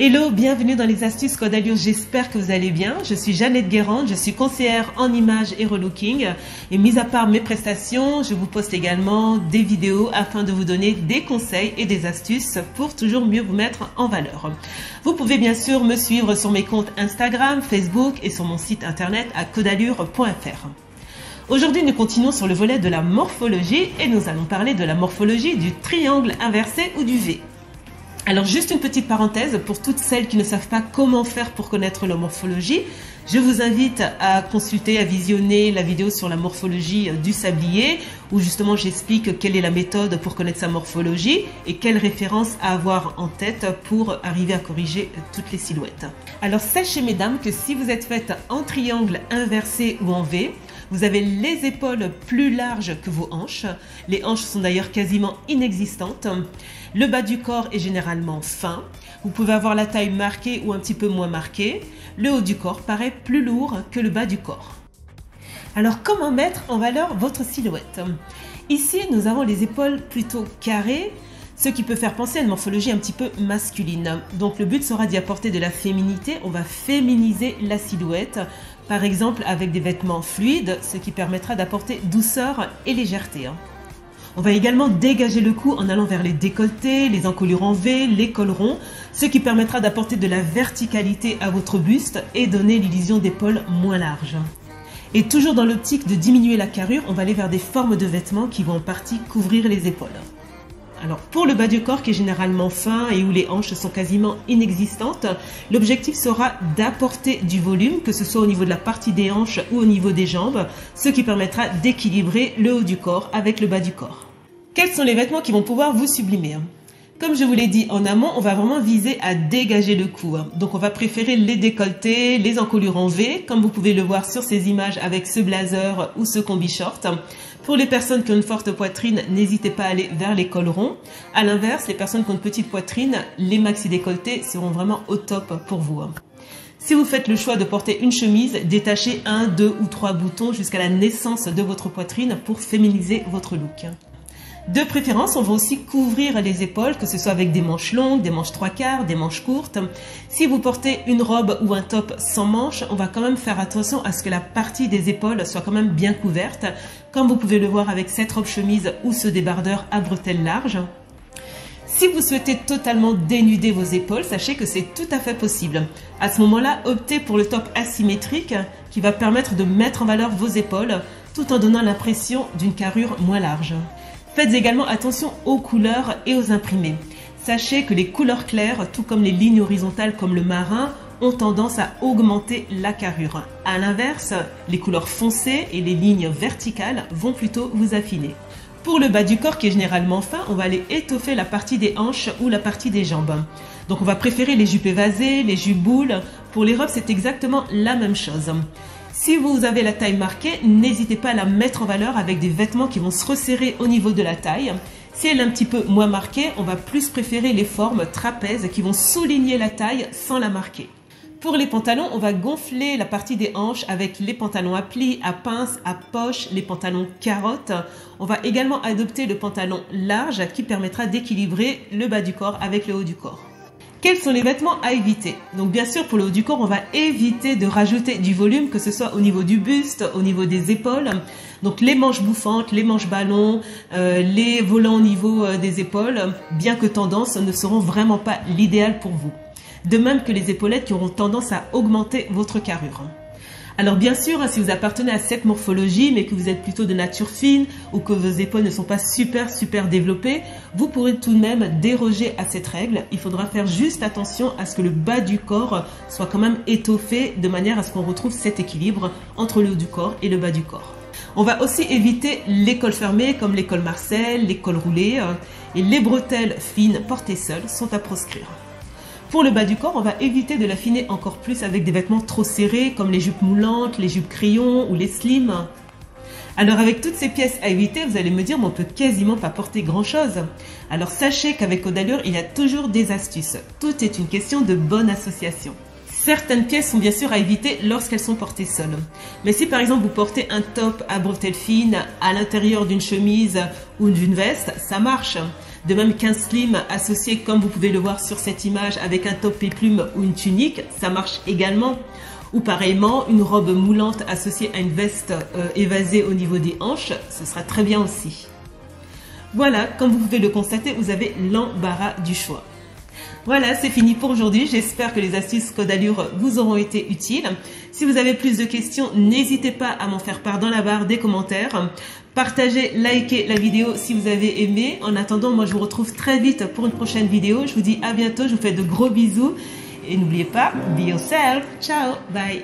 Hello, bienvenue dans les astuces Code Allure, j'espère que vous allez bien. Je suis Jeannette Guérande, je suis conseillère en images et relooking. Et mis à part mes prestations, je vous poste également des vidéos afin de vous donner des conseils et des astuces pour toujours mieux vous mettre en valeur. Vous pouvez bien sûr me suivre sur mes comptes Instagram, Facebook et sur mon site internet à codeallure.fr. Aujourd'hui, nous continuons sur le volet de la morphologie et nous allons parler de la morphologie du triangle inversé ou du V. Alors juste une petite parenthèse pour toutes celles qui ne savent pas comment faire pour connaître la morphologie. Je vous invite à consulter, à visionner la vidéo sur la morphologie du sablier où justement j'explique quelle est la méthode pour connaître sa morphologie et quelles références à avoir en tête pour arriver à corriger toutes les silhouettes. Alors sachez mesdames que si vous êtes faites en triangle inversé ou en V, vous avez les épaules plus larges que vos hanches. Les hanches sont d'ailleurs quasiment inexistantes. Le bas du corps est généralement fin. Vous pouvez avoir la taille marquée ou un petit peu moins marquée. Le haut du corps paraît plus lourd que le bas du corps. Alors comment mettre en valeur votre silhouette? Ici, nous avons les épaules plutôt carrées, ce qui peut faire penser à une morphologie un petit peu masculine. Donc le but sera d'y apporter de la féminité. On va féminiser la silhouette, par exemple avec des vêtements fluides, ce qui permettra d'apporter douceur et légèreté. On va également dégager le cou en allant vers les décolletés, les encolures en V, les cols ronds, ce qui permettra d'apporter de la verticalité à votre buste et donner l'illusion d'épaules moins larges. Et toujours dans l'optique de diminuer la carrure, on va aller vers des formes de vêtements qui vont en partie couvrir les épaules. Alors pour le bas du corps qui est généralement fin et où les hanches sont quasiment inexistantes, l'objectif sera d'apporter du volume, que ce soit au niveau de la partie des hanches ou au niveau des jambes, ce qui permettra d'équilibrer le haut du corps avec le bas du corps. Quels sont les vêtements qui vont pouvoir vous sublimer? Comme je vous l'ai dit en amont, on va vraiment viser à dégager le cou. Donc on va préférer les décolletés, les encolures en V, comme vous pouvez le voir sur ces images avec ce blazer ou ce combi short. Pour les personnes qui ont une forte poitrine, n'hésitez pas à aller vers les cols ronds. À l'inverse, les personnes qui ont une petite poitrine, les maxi décolletés seront vraiment au top pour vous. Si vous faites le choix de porter une chemise, détachez 1, 2 ou 3 boutons jusqu'à la naissance de votre poitrine pour féminiser votre look. De préférence, on va aussi couvrir les épaules, que ce soit avec des manches longues, des manches 3/4, des manches courtes. Si vous portez une robe ou un top sans manches, on va quand même faire attention à ce que la partie des épaules soit quand même bien couverte, comme vous pouvez le voir avec cette robe chemise ou ce débardeur à bretelles larges. Si vous souhaitez totalement dénuder vos épaules, sachez que c'est tout à fait possible. À ce moment-là, optez pour le top asymétrique qui va permettre de mettre en valeur vos épaules tout en donnant l'impression d'une carrure moins large. Faites également attention aux couleurs et aux imprimés. Sachez que les couleurs claires, tout comme les lignes horizontales comme le marin, ont tendance à augmenter la carrure. À l'inverse, les couleurs foncées et les lignes verticales vont plutôt vous affiner. Pour le bas du corps qui est généralement fin, on va aller étoffer la partie des hanches ou la partie des jambes. Donc on va préférer les jupes évasées, les jupes boules. Pour les robes, c'est exactement la même chose. Si vous avez la taille marquée, n'hésitez pas à la mettre en valeur avec des vêtements qui vont se resserrer au niveau de la taille. Si elle est un petit peu moins marquée, on va plus préférer les formes trapèzes qui vont souligner la taille sans la marquer. Pour les pantalons, on va gonfler la partie des hanches avec les pantalons à plis, à pinces, à poches, les pantalons carottes. On va également adopter le pantalon large qui permettra d'équilibrer le bas du corps avec le haut du corps. Quels sont les vêtements à éviter? Donc bien sûr pour le haut du corps, on va éviter de rajouter du volume, que ce soit au niveau du buste, au niveau des épaules. Donc les manches bouffantes, les manches ballons, les volants au niveau des épaules, bien que tendance, ne seront vraiment pas l'idéal pour vous. De même que les épaulettes qui auront tendance à augmenter votre carrure. Alors bien sûr, si vous appartenez à cette morphologie, mais que vous êtes plutôt de nature fine ou que vos épaules ne sont pas super développées, vous pourrez tout de même déroger à cette règle. Il faudra faire juste attention à ce que le bas du corps soit quand même étoffé de manière à ce qu'on retrouve cet équilibre entre le haut du corps et le bas du corps. On va aussi éviter les cols fermés comme les cols Marcel, les cols roulés et les bretelles fines portées seules sont à proscrire. Pour le bas du corps, on va éviter de l'affiner encore plus avec des vêtements trop serrés comme les jupes moulantes, les jupes crayons ou les slims. Alors avec toutes ces pièces à éviter, vous allez me dire, mais on peut quasiment pas porter grand chose. Alors sachez qu'avec Code Allure, il y a toujours des astuces. Tout est une question de bonne association. Certaines pièces sont bien sûr à éviter lorsqu'elles sont portées seules. Mais si par exemple vous portez un top à bretelles fines à l'intérieur d'une chemise ou d'une veste, ça marche. De même qu'un slim associé, comme vous pouvez le voir sur cette image, avec un top péplum ou une tunique, ça marche également. Ou pareillement, une robe moulante associée à une veste évasée au niveau des hanches, ce sera très bien aussi. Voilà, comme vous pouvez le constater, vous avez l'embarras du choix. Voilà, c'est fini pour aujourd'hui. J'espère que les astuces Code Allure vous auront été utiles. Si vous avez plus de questions, n'hésitez pas à m'en faire part dans la barre des commentaires. Partagez, likez la vidéo si vous avez aimé. En attendant, moi je vous retrouve très vite pour une prochaine vidéo. Je vous dis à bientôt, je vous fais de gros bisous. Et n'oubliez pas, be yourself. Ciao, bye.